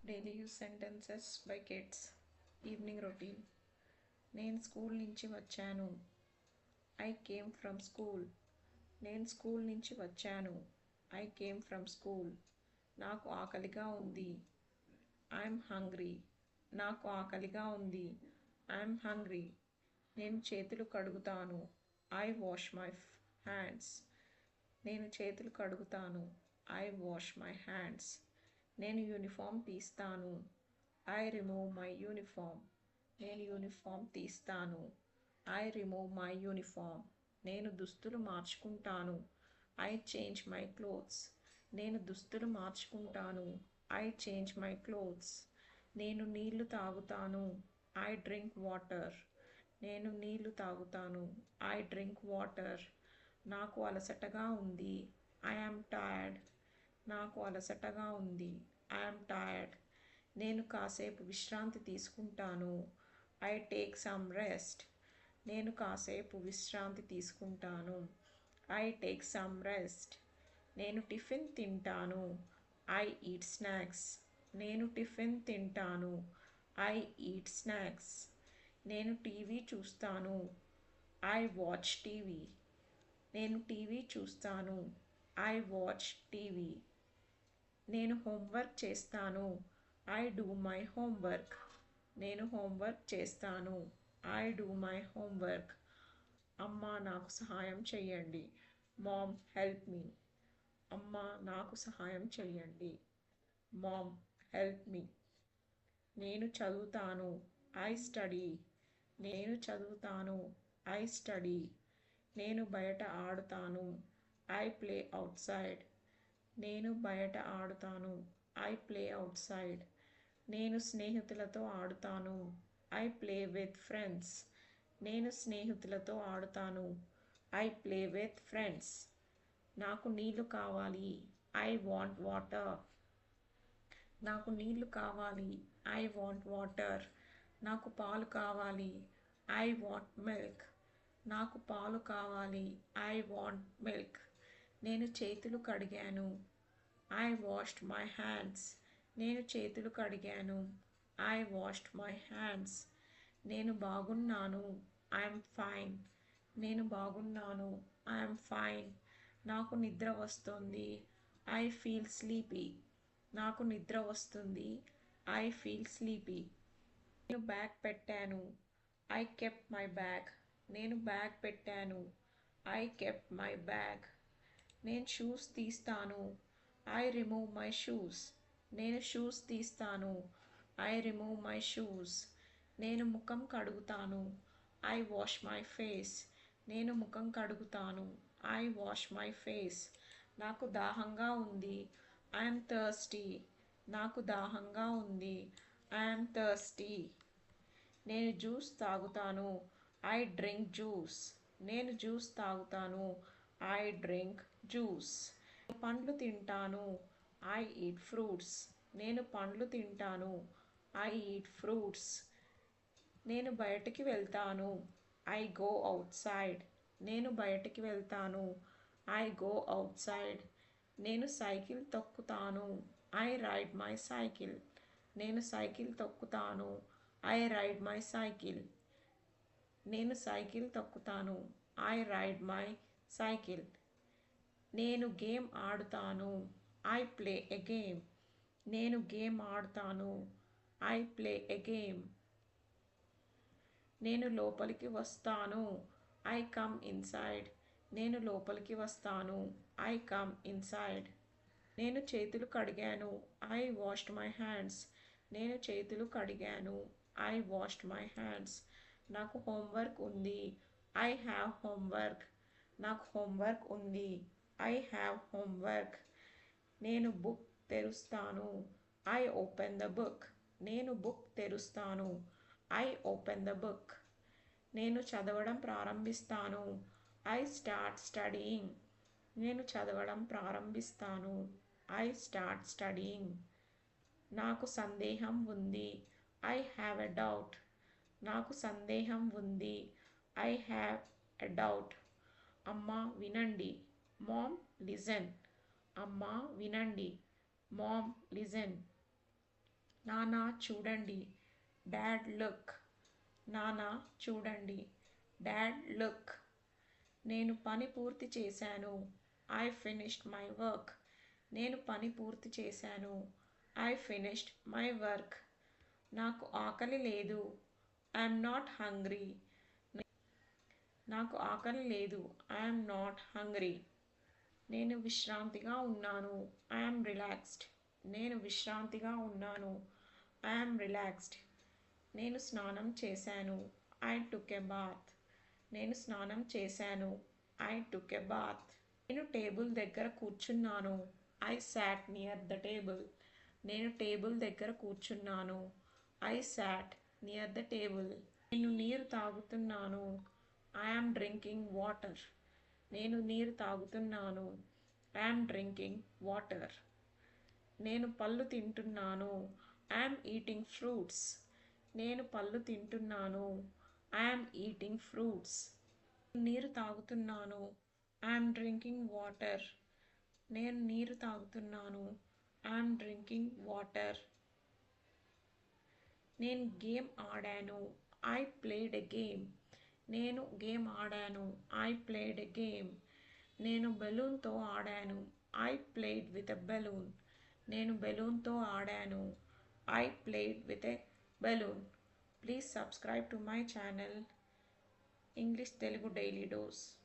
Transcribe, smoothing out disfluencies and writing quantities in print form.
Daily use sentences by kids. Evening routine. నేను school నుంచి వచ్చాను. I came from school. నేను స్కూల్ నుంచి వచ్చాను. I came from school. నాకు ఆకలిగా ఉంది. I'm hungry. నాకు ఆకలిగా ఉంది. I'm hungry. నేను చేతులు కడుగుతాను. I wash my hands. నేను చేతులు కడుగుతాను. I wash my hands. నేను యూనిఫామ్ తీస్తాను. I remove my uniform. నేను యూనిఫామ్ తీస్తాను. I remove my uniform. నేను దుస్తులు మార్చుకుంటాను. I change my clothes. నేను దుస్తులు మార్చుకుంటాను. I change my clothes. నేను నీళ్లు తాగుతాను. I drink water. నేను నీళ్లు తాగుతాను. I drink water. నాకు అలసటగా ఉంది. I am tired. నాకు అలసటగా ఉంది. I'm tired. నేను కాసేపు విశ్రాంతి తీసుకుంటాను. I take some rest. నేను కాసేపు విశ్రాంతి తీసుకుంటాను. I take some rest. నేను టిఫిన్ తింటాను. I eat snacks. నేను టిఫిన్ తింటాను. I eat snacks. నేను టీవీ చూస్తాను. I watch TV. నేను టీవీ చూస్తాను. I watch TV. నేను హోంవర్క్ చేస్తాను. I do my homework. నేను హోంవర్క్ చేస్తాను. I do my homework. అమ్మ నాకు సహాయం చెయ్యండి. Mom help me. అమ్మ నాకు సహాయం చెయ్యండి. Mom help me. నేను చదువుతాను. I study. నేను చదువుతాను. I study. నేను బయట ఆడుతాను. I play outside. నేను బయట ఆడుతాను. I play outside. నేను స్నేహితులతో ఆడుతాను. I play with friends. నేను స్నేహితులతో ఆడుతాను. I play with friends. నాకు నీళ్లు కావాలి. I want water. నాకు నీళ్లు కావాలి. I want water. నాకు పాలు కావాలి. I want milk. నాకు పాలు కావాలి. I want milk. నేను చేతులు కడిగాను. I washed my hands. నేను చేతులు కడిగాను. I washed my hands. నేను బాగున్నాను. I'm fine. నేను బాగున్నాను. I'm fine. నాకు నిద్ర వస్తుంది. I feel sleepy. నాకు నిద్ర వస్తుంది. I feel sleepy. నేను బ్యాగ్ పెట్టాను. I kept my bag. నేను బ్యాగ్ పెట్టాను. I kept my bag. నేను షూస్ తీస్తాను. I remove my shoes. నేను షూస్ తీస్తాను. I remove my shoes. నేను ముఖం కడుగుతాను. I wash my face. నేను ముఖం కడుగుతాను. I wash my face. నాకు దాహంగా ఉంది. I'm thirsty. నాకు దాహంగా ఉంది. I'm thirsty. నేను జ్యూస్ తాగుతాను. I drink juice. నేను జ్యూస్ తాగుతాను. I drink juice. పండ్లు తింటాను. I eat fruits. నేను పండ్లు తింటాను. I eat fruits. నేను బయటికి వెళ్తాను. I go outside. నేను బయటికి వెళ్తాను. I go outside. నేను సైకిల్ తొక్కుతాను. I ride my cycle. నేను సైకిల్ తొక్కుతాను. I ride my cycle. నేను సైకిల్ తొక్కుతాను. I ride my cycle. నేను గేమ్ ఆడుతాను. I play a game. నేను గేమ్ ఆడుతాను. I play a game. నేను లోపలికి వస్తాను. I come inside. నేను లోపలికి వస్తాను. I come inside. నేను చేతులు కడిగాను. I washed my hands. నేను చేతులు కడిగాను. I washed my hands. నాకు హోంవర్క్ ఉంది. I have homework. నాకు హోంవర్క్ ఉంది. I have homework. నేను బుక్ తెరుస్తాను. I open the book. నేను బుక్ తెరుస్తాను. I open the book. నేను చదవడం ప్రారంభిస్తాను. I start studying. నేను చదవడం ప్రారంభిస్తాను. I start studying. నాకు సందేహం ఉంది. I have a doubt. నాకు సందేహం ఉంది. I have a doubt. అమ్మా వినండి. Mom listen. అమ్మా వినండి. Mom listen. నానా చూడండి. Dad look. నానా చూడండి. Dad look. నేను పని పూర్తి చేశాను. I finished my work. నేను పని పూర్తి చేశాను. I finished my work. నాకు ఆకలి లేదు. I'm not hungry. నాకు ఆకలి లేదు. I'm not hungry. నేను విశ్రాంతిగా ఉన్నాను. I'm relaxed. నేను విశ్రాంతిగా ఉన్నాను. I'm relaxed. నేను స్నానం చేశాను. I took a bath. నేను స్నానం చేశాను. I took a bath. నేను టేబుల్ దగ్గర కూర్చున్నాను. I sat near the table. నేను టేబుల్ దగ్గర కూర్చున్నాను. I sat near the table. నేను నీరు తాగుతున్నాను. I'm drinking water. నేను నీరు తాగుతున్నాను. I'm drinking water. నేను పళ్ళు తింటున్నాను. I'm eating fruits. నేను పళ్ళు తింటున్నాను. I'm eating fruits. నీరు తాగుతున్నాను. I'm drinking water. నేను నీరు తాగుతున్నాను. I'm drinking water. నేను గేమ్ ఆడాను. I played a game. నేను గేమ్ ఆడాను. I played a game. నేను బెలూన్తో ఆడాను. I played with a balloon. నేను బెలూన్తో ఆడాను. I played with a balloon. Please subscribe to my channel English Telugu daily dose.